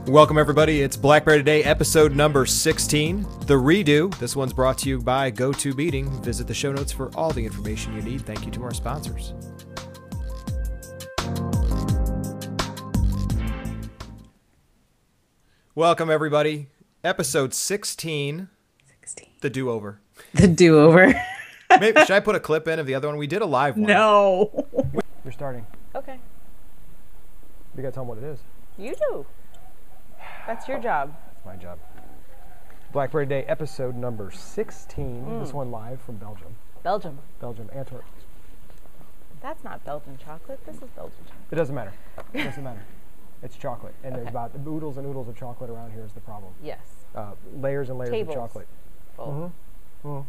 Welcome, everybody. It's BlackBerry Today, episode number 16, the redo. This one's brought to you by GoToMeeting. Visit the show notes for all the information you need. Thank you to our sponsors. Welcome, everybody. Episode 16, the do-over. The do-over. Maybe, should I put a clip in of the other one? We did a live one. No. You're starting. Okay. You gotta tell them what it is. You do. That's your job. That's my job. BlackBerry Day, episode number 16. This one live from Belgium. Belgium. Antwerp. That's not Belgian chocolate. This is Belgian chocolate. It doesn't matter. It doesn't matter. It's chocolate. And there's about oodles and oodles of chocolate around here is the problem. Yes. Layers and layers Tables of chocolate. full.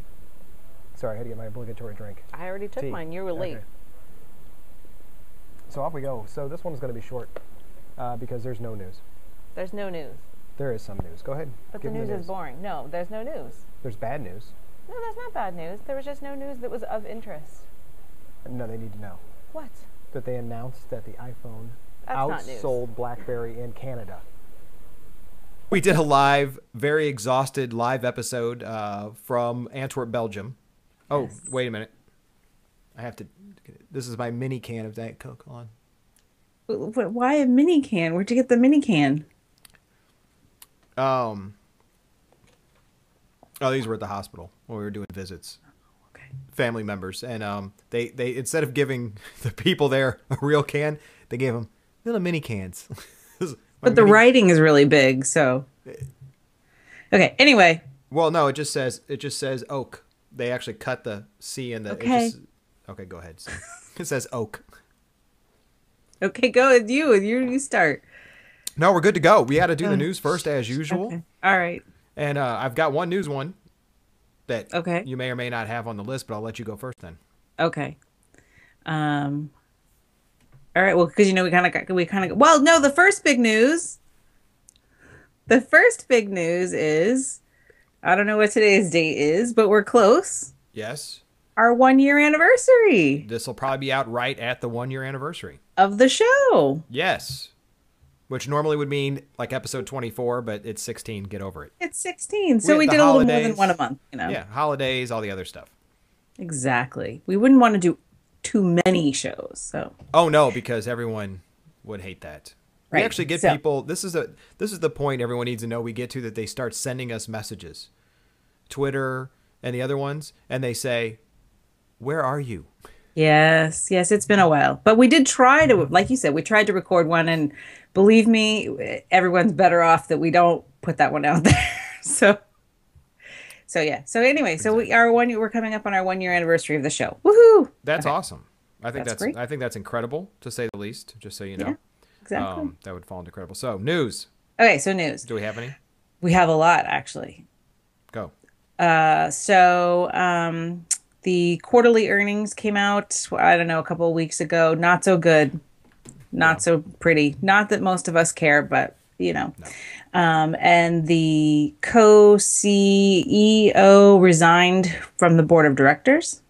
Sorry, I had to get my obligatory drink. I already took mine. You were late. Okay. So off we go. So this one's going to be short because there's no news. There's no news. There is some news. Go ahead. But the news is boring. No, there's no news. There's bad news. No, there's not bad news. There was just no news that was of interest. No, they need to know. What? That they announced that the iPhone outsold BlackBerry in Canada. We did a live, very exhausted live episode from Antwerp, Belgium. Oh, yes. Wait a minute. I have to. This is my mini can of Diet Coke. Hold on. Why a mini can? Where'd you get the mini can? Oh, these were at the hospital when we were doing visits. Okay. Family members, and they instead of giving the people there a real can, they gave them little mini cans. But the writing is really big, so. Okay. Anyway. Well, no, it just says oak. They actually cut the C in the. Okay. Okay, go ahead. It says oak. Okay, go with you. You start. No, we're good to go. We had to do the news first, as usual. Okay. All right. And I've got one news one that okay. you may or may not have on the list, but I'll let you go first then. Okay. All right. Well, because we kind of. Well, no. The first big news is, I don't know what today's date is, but we're close. Yes. Our 1-year anniversary. This will probably be out right at the 1-year anniversary of the show. Yes. Which normally would mean like episode 24, but it's 16. Get over it. It's 16. So we did a little more than one a month, Yeah, holidays, all the other stuff. Exactly. We wouldn't want to do too many shows. So. Oh no, because everyone would hate that. Right. We actually get people. This is the point everyone needs to know. We get to that they start sending us messages, Twitter and the other ones, and they say, "Where are you?" Yes, it's been a while, but we did try to, like you said, we tried to record one, and believe me, everyone's better off that we don't put that one out there. So yeah. So anyway, exactly. So we're coming up on our 1-year anniversary of the show. Woohoo! That's awesome. I think that's great. I think that's incredible, to say the least. Just so you know. Yeah, exactly. That would fall into incredible. So news. Okay, so news. Do we have any? We have a lot, actually. Go. The quarterly earnings came out, I don't know, a couple of weeks ago. Not so good. Not so pretty. Not that most of us care, but, No. And the co-CEO resigned from the board of directors.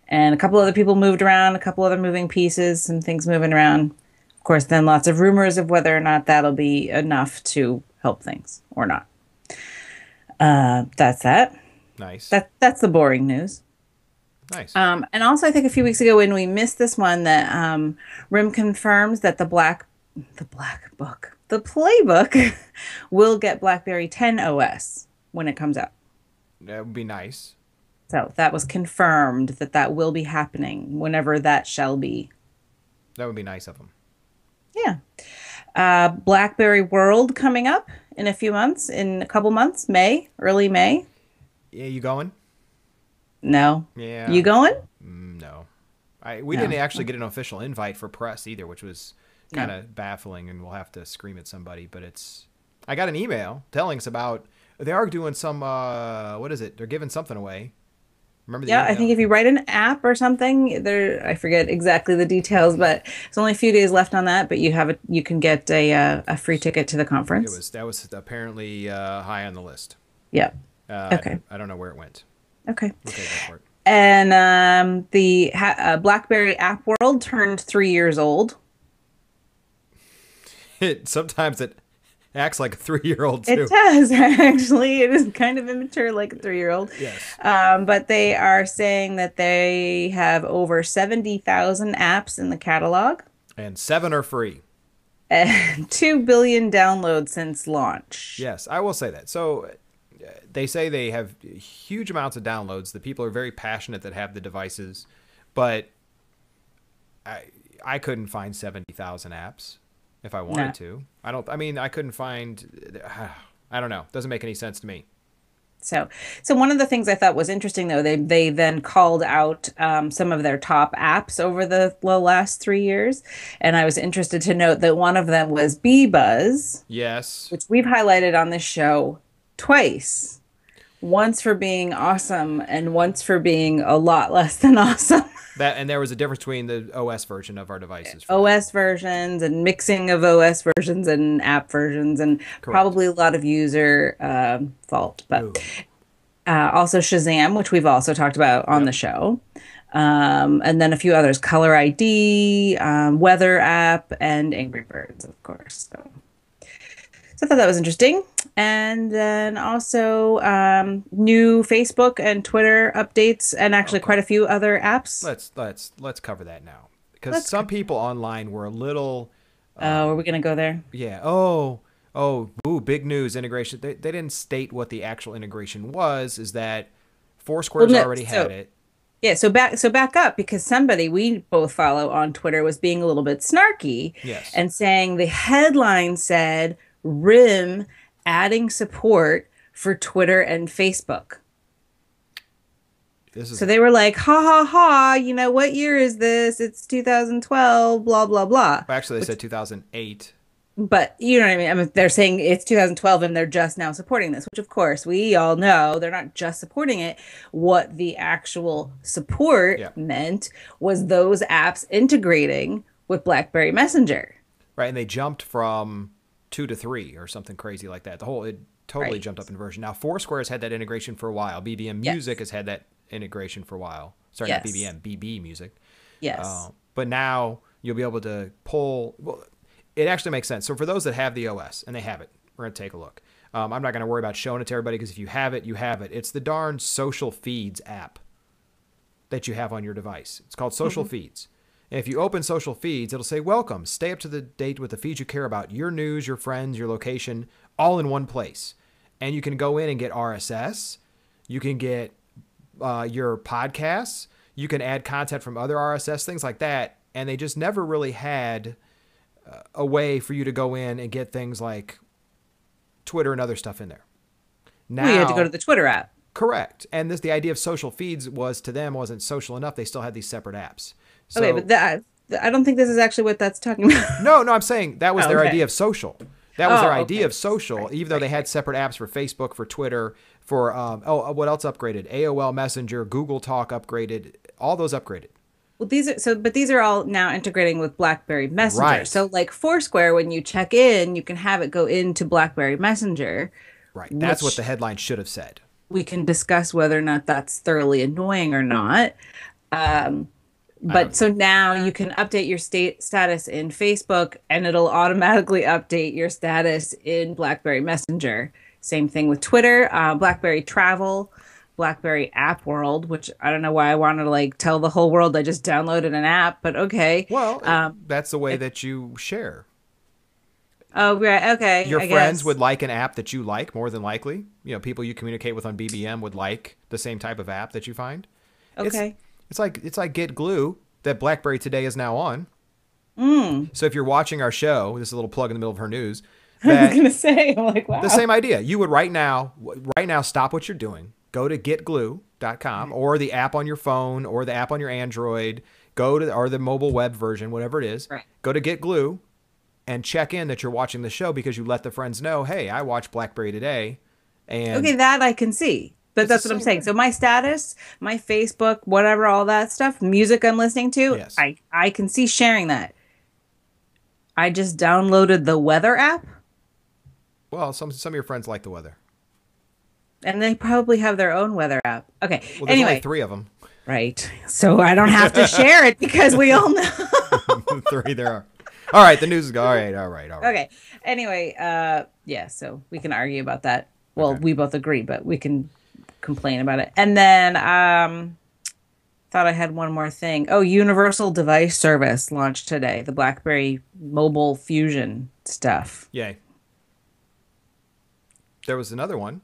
And a couple other people moved around, a couple other moving pieces, some things moving around. Of course, then lots of rumors of whether or not that'll be enough to help things or not. That's that. Nice. That's the boring news. Nice. And also, I think a few weeks ago when we missed this one, that RIM confirms that the Playbook will get BlackBerry 10 OS when it comes out. That would be nice. So that was confirmed that will be happening whenever that shall be. That would be nice of them. Yeah. BlackBerry World coming up in a couple months, early May. Yeah, you going? No. Yeah. You going? No. We didn't actually get an official invite for press either, which was kind of baffling, and we'll have to scream at somebody. But I got an email telling us about, they are doing some, what is it? They're giving something away. Remember the email? I think if you write an app or something, I forget exactly the details, but it's only a few days left on that. But you can get a free ticket to the conference. That was apparently high on the list. Yeah. Okay. I don't know where it went. Okay. Okay, go for it. And the BlackBerry App World turned 3 years old. Sometimes it Acts like a 3-year-old too. It does, actually. It is kind of immature like a 3-year-old. Yes. But they are saying that they have over 70,000 apps in the catalog And 7 are free. and 2 billion downloads since launch. Yes, I will say that. So they say they have huge amounts of downloads. The people are very passionate that have the devices, but I couldn't find 70,000 apps if I wanted to. I couldn't find, I don't know. Doesn't make any sense to me. So one of the things I thought was interesting, though, they then called out some of their top apps over the last 3 years, and I was interested to note that one of them was Buzz. Yes. Which we've highlighted on this show twice. Once for being awesome, and once for being a lot less than awesome. And there was a difference between the OS version of our devices. OS versions and mixing of OS versions and app versions, and probably a lot of user fault. But also Shazam, which we've also talked about on the show. And then a few others, Color ID, Weather app, and Angry Birds, of course. So I thought that was interesting. And then also new Facebook and Twitter updates, and actually quite a few other apps. Let's cover that now, because some people online were a little. Are we gonna go there? Yeah. Big news integration. They didn't state what the actual integration was. Is that Foursquare's already had it? Yeah, so back up, because somebody we both follow on Twitter was being a little bit snarky, and saying the headline said RIM adding support for Twitter and Facebook. So they were like, ha ha ha, what year is this? It's 2012, blah blah blah. Actually, they said 2008. But you know what I mean? They're saying it's 2012 and they're just now supporting this, which of course we all know they're not just supporting it. What the actual support meant was those apps integrating with BlackBerry Messenger. Right, and they jumped from 2 to 3 or something crazy like that. It totally jumped up in version. Now Foursquare's had that integration for a while. BBM Music has had that integration for a while. Sorry, not BBM, BB Music. Yes. But now you'll be able to pull. Well, it actually makes sense. So for those that have the OS, and they have it, we're going to take a look. I'm not going to worry about showing it to everybody, because if you have it, you have it. It's the darn Social Feeds app that you have on your device. It's called Social Feeds. And if you open Social Feeds, it'll say, welcome, stay up to the date with the feeds you care about, your news, your friends, your location, all in one place. And you can go in and get RSS. You can get your podcasts. You can add content from other RSS, things like that. And they just never really had a way for you to go in and get things like Twitter and other stuff in there. Now, you had to go to the Twitter app. Correct. And the idea of Social Feeds was, to them, wasn't social enough. They still had these separate apps. So, okay, but I don't think this is actually what that's talking about. No, I'm saying that was their idea of social. That was their idea of social, even though they had separate apps for Facebook, for Twitter, for, what else upgraded? AOL Messenger, Google Talk upgraded, all those upgraded. Well, these are all now integrating with BlackBerry Messenger. Right. So like Foursquare, when you check in, you can have it go into BlackBerry Messenger. Right. That's what the headline should have said. We can discuss whether or not that's thoroughly annoying or not. But so now you can update your status in Facebook, and it'll automatically update your status in BlackBerry Messenger. Same thing with Twitter, BlackBerry Travel, BlackBerry App World, which I don't know why I wanted to tell the whole world I just downloaded an app, but okay. Well, that's the way that you share. Oh, right. Okay. Your friends would like an app that you like, more than likely. People you communicate with on BBM would like the same type of app that you find. Okay. It's like Get Glue that BlackBerry Today is now on. So if you're watching our show, this is a little plug in the middle of her news. I was going to say, I'm like, wow. The same idea. You would right now stop what you're doing. Go to getglue.com or the app on your phone or the app on your Android. Or the mobile web version, whatever it is. Right. Go to Get Glue and check in that you're watching the show, because you let the friends know, hey, I watch BlackBerry Today. And okay, that I can see. But that's what I'm saying. So my status, my Facebook, whatever, all that stuff, music I'm listening to, yes. I can see sharing that. I just downloaded the weather app. Well, some of your friends like the weather. And they probably have their own weather app. Okay. Well, there's only 3 of them. Right. So I don't have to share it, because we all know. 3 there are. All right, the news is all right. Okay. Anyway, yeah, so we can argue about that. Well, Okay. we both agree, but we can complain about it. And then thought I had one more thing. Oh, Universal Device Service launched today. The BlackBerry Mobile Fusion stuff. Yay. There was another one.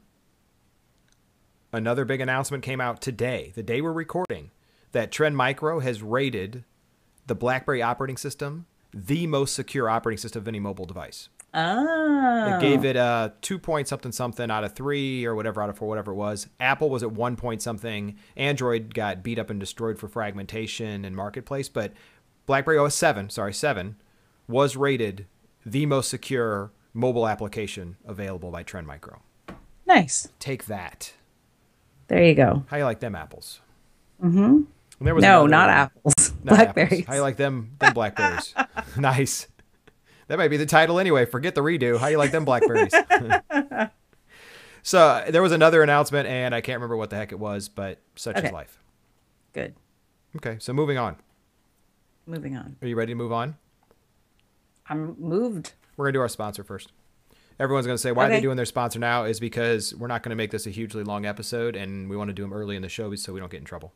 Another big announcement came out today, the day we're recording, that Trend Micro has rated the BlackBerry operating system the most secure operating system of any mobile device. Oh. It gave it a 2 point something something out of 3 or whatever out of 4, whatever it was. Apple was at 1 point something. Android got beat up and destroyed for fragmentation and marketplace, but BlackBerry OS 7 was rated the most secure mobile application available by Trend Micro. Nice. Take that. There you go. How you like them apples? Mm-hmm. There was no, not apples. Not Blackberries. Apples. How you like them blackberries? Nice. That might be the title anyway. Forget the redo. How you like them blackberries? So there was another announcement, and I can't remember what the heck it was, but such is life. Good. Okay, so moving on. Moving on. Are you ready to move on? I'm moved. We're going to do our sponsor first. Everyone's going to say, why are they doing their sponsor now? Is because we're not going to make this a hugely long episode, and we want to do them early in the show so we don't get in trouble.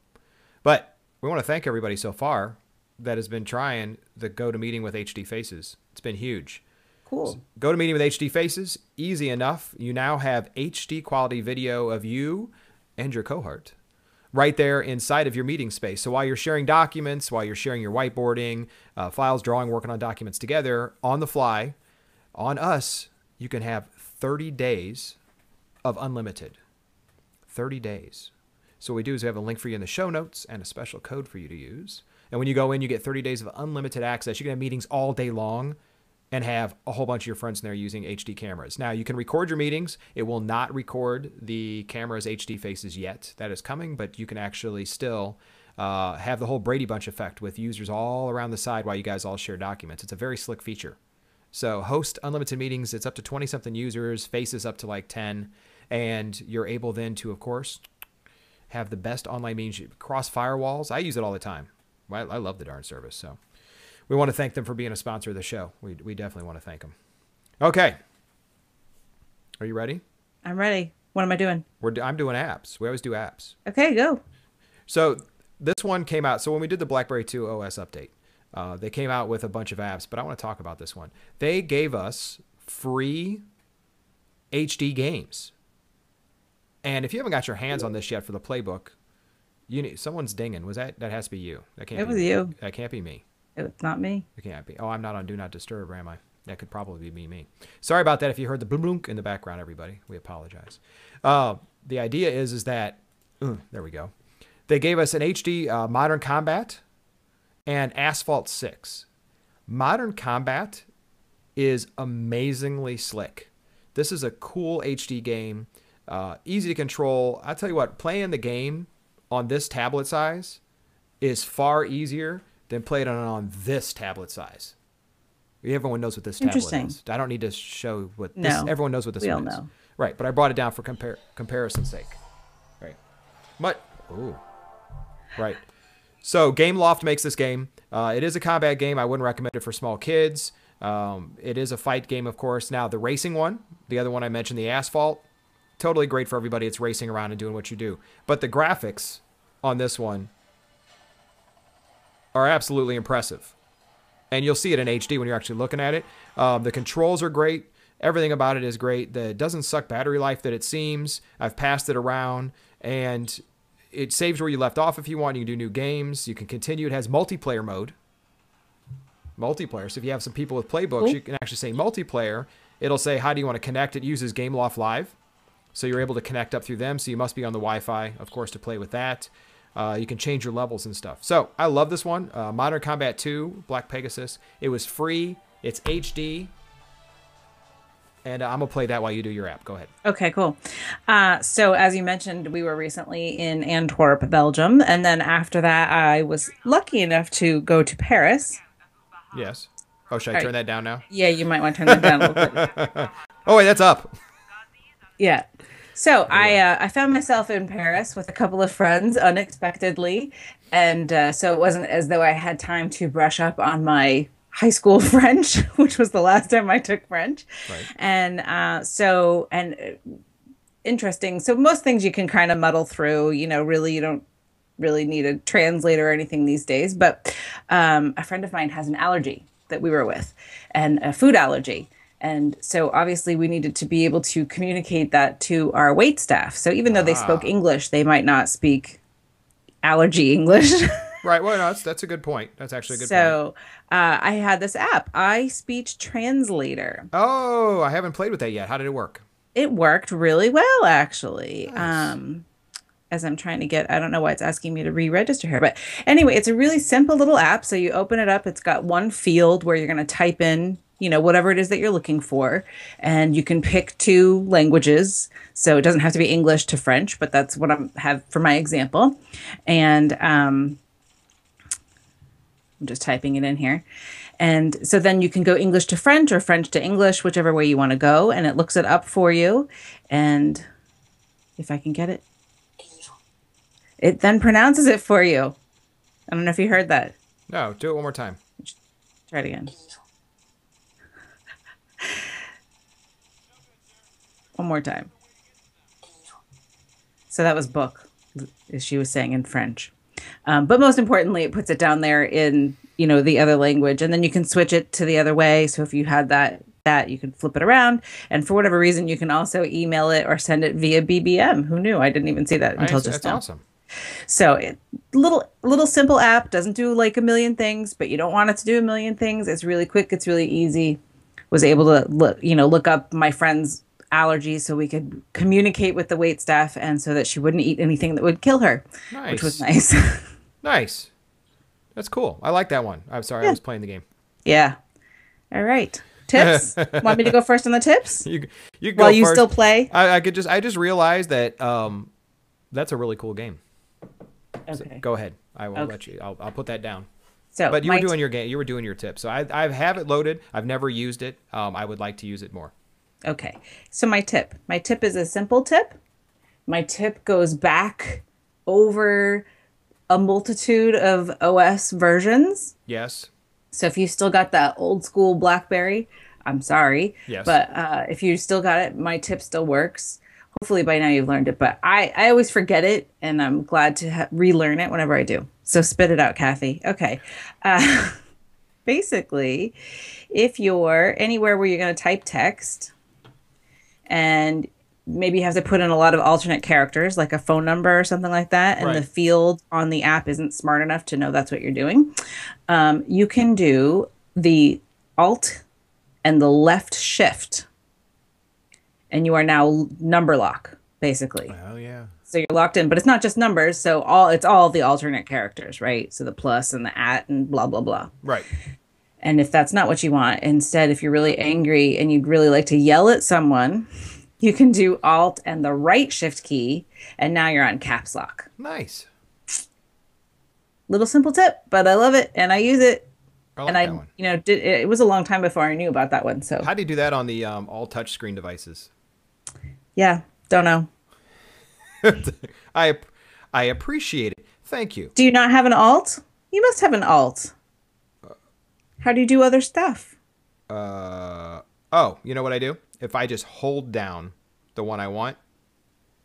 But we want to thank everybody so far that has been trying the GoToMeeting with HD Faces. It's been huge. Cool. GoToMeeting with HD Faces, easy enough. You now have HD quality video of you and your cohort right there inside of your meeting space. So while you're sharing documents, while you're sharing your whiteboarding, files, drawing, working on documents together, on the fly, on us, you can have 30 days of unlimited. 30 days. So what we do is we have a link for you in the show notes and a special code for you to use. And when you go in, you get 30 days of unlimited access. You can have meetings all day long and have a whole bunch of your friends in there using HD cameras. Now, you can record your meetings. It will not record the camera's HD faces yet. That is coming, but you can actually still have the whole Brady Bunch effect with users all around the side while you guys all share documents. It's a very slick feature. So host unlimited meetings. It's up to 20-something users, faces up to like 10. And you're able then to, of course, have the best online meetings, cross firewalls. I use it all the time. I love the darn service. So we want to thank them for being a sponsor of the show. We definitely want to thank them. Okay. Are you ready? I'm ready. What am I doing? I'm doing apps. We always do apps. Okay, go. So this one came out. So when we did the BlackBerry 2 OS update, they came out with a bunch of apps, but I want to talk about this one. They gave us free HD games. And if you haven't got your hands on this yet for the Playbook, someone's dinging. Was that has to be you? That can't. It be was me. you. That can't be me. It's not me. It can't be. Oh, I'm not on Do Not Disturb, am I? That could probably be me. Sorry about that. If you heard the boom boom in the background, everybody, we apologize. The idea is that there we go. They gave us an HD Modern Combat and Asphalt 6. Modern Combat is amazingly slick. This is a cool HD game. Easy to control. I'll tell you what, playing the game on this tablet size is far easier than playing on this tablet size. Everyone knows what this tablet is. I don't need to show what this. No, everyone knows what this one is. Know. Right, but I brought it down for comparison's sake. Right. Right. So GameLoft makes this game. It is a combat game. I wouldn't recommend it for small kids. It is a fight game, of course. Now, the racing one, the other one I mentioned, the Asphalt, totally great for everybody. It's racing around and doing what you do. But the graphics on this one are absolutely impressive. And you'll see it in HD when you're actually looking at it. The controls are great. Everything about it is great. It doesn't suck battery life that it seems. I've passed it around, and it saves where you left off if you want. You can do new games. You can continue. It has multiplayer mode. Multiplayer. So if you have some people with Playbooks, you can actually say multiplayer. It'll say, how do you want to connect? It uses GameLoft Live. So you're able to connect up through them. So you must be on the Wi-Fi, of course, to play with that. You can change your levels and stuff. So I love this one. Modern Combat 2, Black Pegasus. It was free. It's HD. And I'm going to play that while you do your app. Go ahead. Okay, cool. So as you mentioned, we were recently in Antwerp, Belgium. And then after that, I was lucky enough to go to Paris. Yes. Oh, should I turn that down now? Yeah, you might want to turn that down a little bit. Oh, wait, that's up. Yeah. So I found myself in Paris with a couple of friends unexpectedly. And so it wasn't as though I had time to brush up on my high school French, which was the last time I took French. Right. And interesting. So most things you can kind of muddle through, really, you don't really need a translator or anything these days. But a friend of mine has an allergy that we were with, and a food allergy. And so obviously we needed to be able to communicate that to our wait staff. So even though they spoke English, they might not speak allergy English. Right. Well, no, that's a good point. That's actually a good point. So I had this app, iSpeech Translator. Oh, I haven't played with that yet. How did it work? It worked really well, actually. Nice. As I'm trying to get, I don't know why it's asking me to re-register here, but anyway, it's a really simple little app. So you open it up, it's got one field where you're going to type in, whatever it is that you're looking for, and you can pick 2 languages. So it doesn't have to be English to French, but that's what I have for my example. And I'm just typing it in here. And so then you can go English to French or French to English, whichever way you want to go. And it looks it up for you. And if I can get it, it then pronounces it for you. I don't know if you heard that. No, do it one more time. Try it again. One more time. So that was book, as she was saying in French. But most importantly, it puts it down there in, the other language. And then you can switch it to the other way. So if you had that you can flip it around. And for whatever reason, you can also email it or send it via BBM. Who knew? I didn't even see that until just now. That's awesome. So little simple app, doesn't do like a million things, but you don't want it to do a million things. It's really quick. It's really easy. Was able to look up my friend's allergies so we could communicate with the wait staff, and so that she wouldn't eat anything that would kill her, which was nice. Nice. That's cool. I like that one. I'm sorry, I was playing the game. Yeah. All right. Tips? Want me to go first on the tips? You go while first. You still play? I just realized that that's a really cool game. Okay. So go ahead. I will let you. I'll put that down. So, but you were doing your game. You were doing your tip. So I have it loaded. I've never used it. I would like to use it more. Okay. So my tip is a simple tip. My tip goes back over a multitude of OS versions. Yes. So if you still got that old school BlackBerry, I'm sorry. Yes. But if you still got it, my tip still works. Hopefully by now you've learned it, but I always forget it, and I'm glad to relearn it whenever I do. So spit it out, Kathy. Okay. Basically, if you're anywhere where you're going to type text and maybe you have to put in a lot of alternate characters, like a phone number or something like that, and the field on the app isn't smart enough to know that's what you're doing, you can do the Alt and the left shift. And you are now number lock, basically. Oh, yeah. So you're locked in, but it's not just numbers. So it's all the alternate characters, right? So the plus and the at and blah, blah, blah. Right. And if that's not what you want, instead, if you're really angry and you'd really like to yell at someone, you can do Alt and the right shift key. And now you're on caps lock. Nice. Little simple tip, but I love it. And I use it. That one. It was a long time before I knew about that one. So how do you do that on the all touchscreen devices? Yeah, don't know. I appreciate it. Thank you. Do you not have an Alt? You must have an Alt. How do you do other stuff? Oh, you know what I do? If I just hold down the one I want.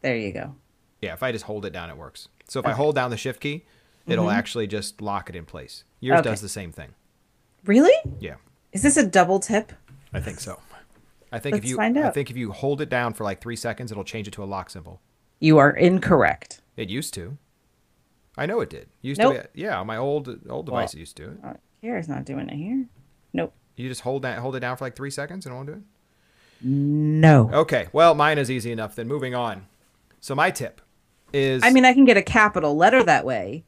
There you go. Yeah, if I just hold it down, it works. So if I hold down the shift key, it'll actually just lock it in place. Yours does the same thing. Really? Yeah. Is this a double tip? I think so. I think if you hold it down for like 3 seconds, it'll change it to a lock symbol. You are incorrect. It used to. I know it did. Nope. On my old device it used to do it. Here it's not doing it here. Nope. You just hold it down for like 3 seconds and it won't do it? No. Okay. Well, mine is easy enough. Then moving on. So my tip is... I mean, I can get a capital letter that way,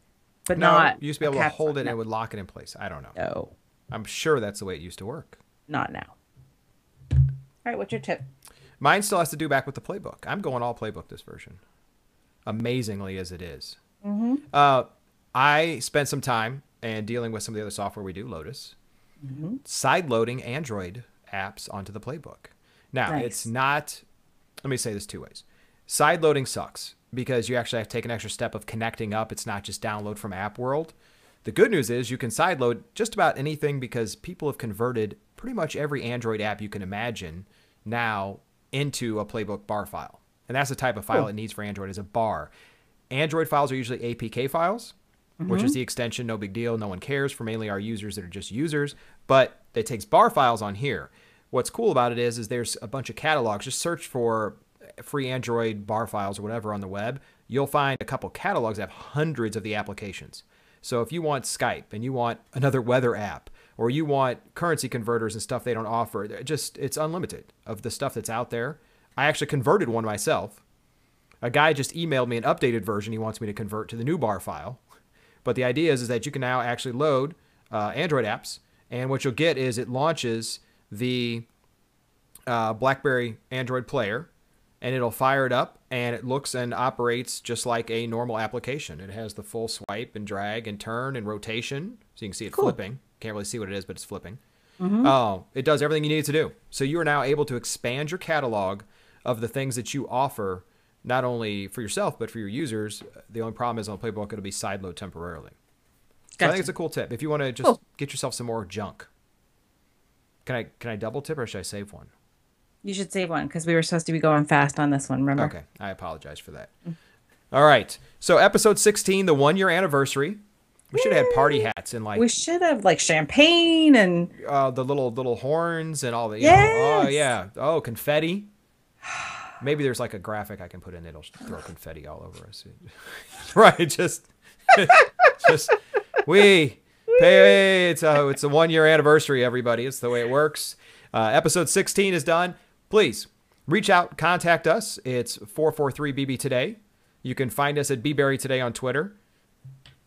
but not... You used to be able to hold it and it would lock it in place. I don't know. No. I'm sure that's the way it used to work. Not now. All right, what's your tip? Mine still has to do back with the Playbook. I'm going all Playbook this version. Amazingly as it is. I spent some time and dealing with some of the other software we do, Lotus, side loading Android apps onto the Playbook. Now, It's not, let me say this 2 ways. Side loading sucks because you actually have to take an extra step of connecting up. It's not just download from App World. The good news is you can sideload just about anything because people have converted pretty much every Android app you can imagine now into a Playbook bar file. And that's the type of file it needs for Android, is a bar. Android files are usually APK files, which is the extension, no big deal, no one cares, for mainly our users that are just users. But it takes bar files on here. What's cool about it is there's a bunch of catalogs. Just search for free Android bar files or whatever on the web. You'll find a couple catalogs that have hundreds of the applications. So if you want Skype and you want another weather app, or you want currency converters and stuff they don't offer, it's unlimited of the stuff that's out there. I actually converted one myself. A guy just emailed me an updated version he wants me to convert to the new bar file. But the idea is that you can now actually load Android apps, and what you'll get is it launches the BlackBerry Android player, and it'll fire it up, and it looks and operates just like a normal application. It has the full swipe and drag and turn and rotation, so you can see it flipping. Can't really see what it is, but it's flipping. It does everything you need it to do. So you are now able to expand your catalog of the things that you offer, not only for yourself, but for your users. The only problem is on Playbook, it'll be sideload temporarily. So I think it's a cool tip. If you want to just get yourself some more junk. Can I double tip or should I save one? You should save one because we were supposed to be going fast on this one, remember? Okay, I apologize for that. All right, so episode 16, the 1-year anniversary. We should have had party hats and we should have champagne and the little horns and all the yes! Oh yeah, confetti. Maybe there's a graphic I can put in. It'll throw confetti all over us. Right, just we pay. It's a 1-year anniversary, everybody. It's the way it works. Episode 16 is done. Please reach out, contact us. It's 443BB Today. You can find us at BlackBerry Today on Twitter.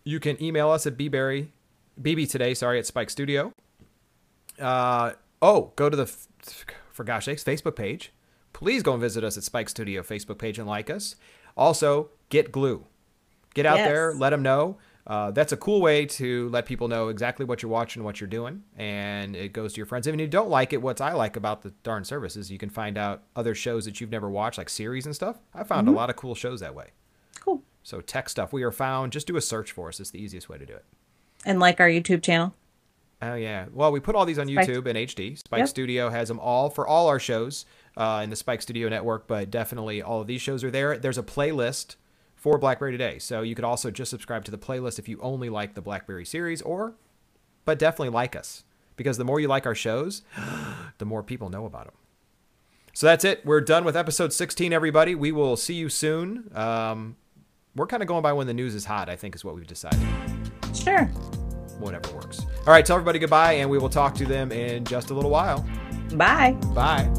You can email us at BB Today, at Spike Studio. Go to the, for gosh sakes, Facebook page. Please go and visit us at Spike Studio Facebook page and like us. Also, get glue. Get out there, let them know. That's a cool way to let people know exactly what you're watching, what you're doing, and it goes to your friends. Even if you don't like it, what I like about the darn service is you can find out other shows that you've never watched, like series and stuff. I found a lot of cool shows that way. Cool. So tech stuff. We are found. Just do a search for us. It's the easiest way to do it. And like our YouTube channel. Oh, yeah. Well, we put all these on YouTube in HD. Spike Studio has them all for all our shows in the Spike Studio network, but definitely all of these shows are there. There's a playlist for BlackBerry Today. So you could also just subscribe to the playlist if you only like the BlackBerry series, but definitely like us, because the more you like our shows, the more people know about them. So that's it. We're done with episode 16, everybody. We will see you soon. We're kind of going by when the news is hot, I think is what we've decided. Sure. Whatever works. All right. Tell everybody goodbye, and we will talk to them in just a little while. Bye. Bye.